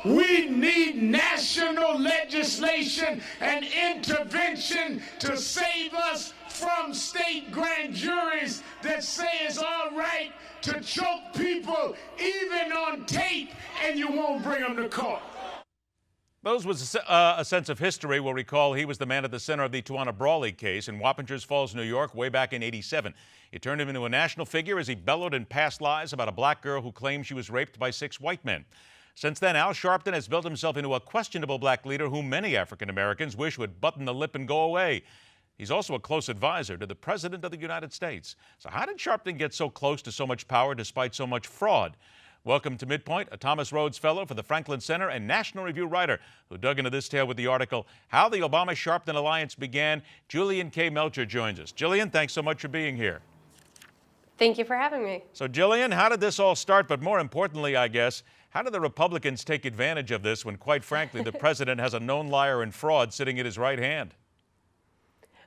We need national legislation and intervention to save us from state grand juries that say it's all right to choke people even on tape and you won't bring them to court. Those was a sense of history. We'll recall he was the man at the center of the Tawana Brawley case in Wappingers Falls, New York, way back in '87. It turned him into a national figure as he bellowed and passed lies about a black girl who claimed she was raped by 6 white men. Since then, Al Sharpton has built himself into a questionable black leader whom many African Americans wish would button the lip and go away. He's also a close advisor to the President of the United States. So how did Sharpton get so close to so much power despite so much fraud? Welcome to Midpoint, a Thomas Rhodes Fellow for the Franklin Center and National Review writer who dug into this tale with the article, How the Obama-Sharpton Alliance Began. Jillian Melchoir joins us. Jillian, thanks so much for being here. Thank you for having me. So, Jillian, how did this all start? But more importantly, I guess, how did the Republicans take advantage of this when, quite frankly, the president has a known liar and fraud sitting at his right hand?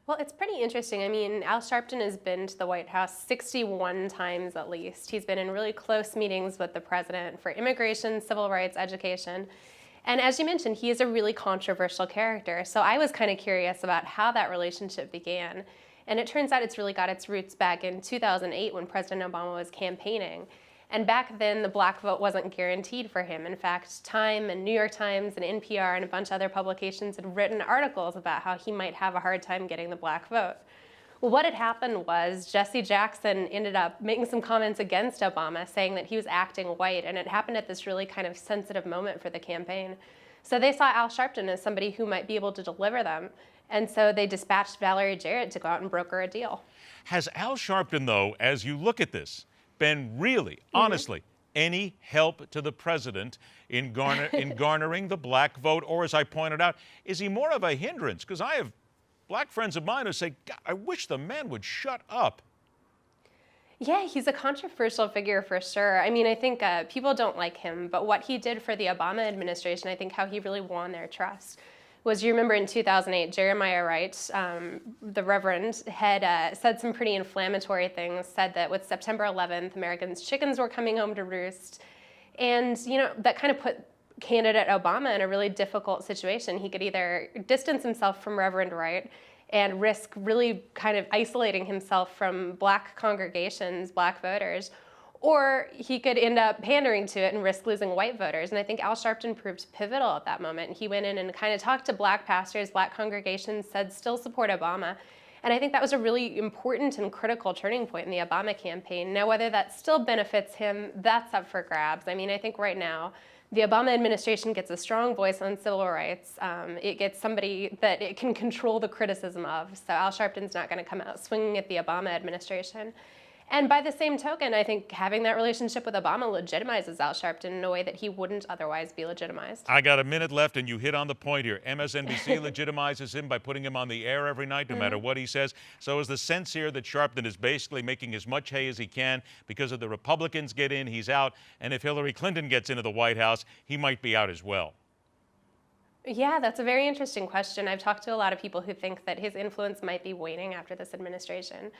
Well, it's pretty interesting. I mean, Al Sharpton has been to the White House 61 times at least. He's been in really close meetings with the president for immigration, civil rights, education. And as you mentioned, he is a really controversial character. So I was kind of curious about how that relationship began. And it turns out it's really got its roots back in 2008 when President Obama was campaigning. And back then, the black vote wasn't guaranteed for him. In fact, Time and New York Times and NPR and a bunch of other publications had written articles about how he might have a hard time getting the black vote. Well, what had happened was Jesse Jackson ended up making some comments against Obama, saying that he was acting white, and it happened at this really kind of sensitive moment for the campaign. So they saw Al Sharpton as somebody who might be able to deliver them. And so they dispatched Valerie Jarrett to go out and broker a deal. Has Al Sharpton, though, as you look at this, been really, honestly, any help to the president in garnering the black vote? Or, as I pointed out, is he more of a hindrance? Because I have black friends of mine who say, God, I wish the man would shut up. Yeah, he's a controversial figure for sure. I mean, I think people don't like him, but what he did for the Obama administration, I think how he really won their trust was, you remember in 2008, Jeremiah Wright, the Reverend, had said some pretty inflammatory things, said that with September 11th, Americans' chickens were coming home to roost. And, you know, that kind of put candidate Obama in a really difficult situation. He could either distance himself from Reverend Wright and risk really kind of isolating himself from black congregations, black voters, or he could end up pandering to it and risk losing white voters. And I think Al Sharpton proved pivotal at that moment. He went in and kind of talked to black pastors, black congregations, said still support Obama. And I think that was a really important and critical turning point in the Obama campaign. Now, whether that still benefits him, that's up for grabs. I mean, I think right now, the Obama administration gets a strong voice on civil rights. It gets somebody that it can control the criticism of. So Al Sharpton's not going to come out swinging at the Obama administration. And by the same token, I think having that relationship with Obama legitimizes Al Sharpton in a way that he wouldn't otherwise be legitimized. I got a minute left, and you hit on the point here. MSNBC legitimizes him by putting him on the air every night, no matter what he says. So is the sense here that Sharpton is basically making as much hay as he can because if the Republicans get in, he's out, and if Hillary Clinton gets into the White House, he might be out as well? Yeah, that's a very interesting question. I've talked to a lot of people who think that his influence might be waning after this administration.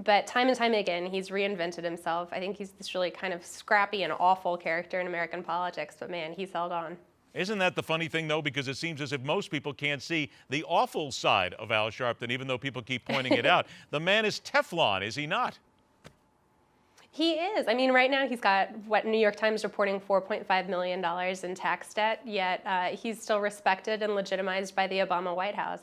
But time and time again, he's reinvented himself. I think he's this really kind of scrappy and awful character in American politics, but man, he's held on. Isn't that the funny thing, though? Because it seems as if most people can't see the awful side of Al Sharpton, even though people keep pointing it out. The man is Teflon, is he not? He is. I mean, right now he's got, what, New York Times reporting $4.5 million in tax debt, yet he's still respected and legitimized by the Obama White House.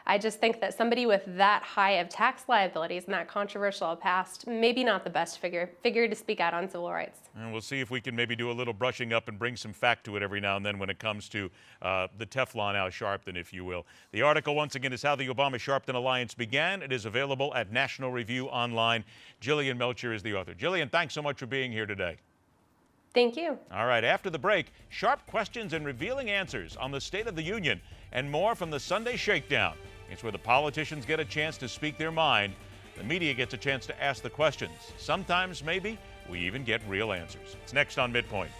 I just think that somebody with that high of tax liabilities and that controversial past, maybe not the best figure to speak out on civil rights. And we'll see if we can maybe do a little brushing up and bring some fact to it every now and then when it comes to the Teflon Al Sharpton, if you will. The article, once again, is How the Obama-Sharpton Alliance Began. It is available at National Review Online. Jillian Melchoir is the author. Jillian, thanks so much for being here today. Thank you. All right, after the break, sharp questions and revealing answers on the State of the Union and more from the Sunday Shakedown. It's where the politicians get a chance to speak their mind. The media gets a chance to ask the questions. Sometimes, maybe, we even get real answers. It's next on Midpoint.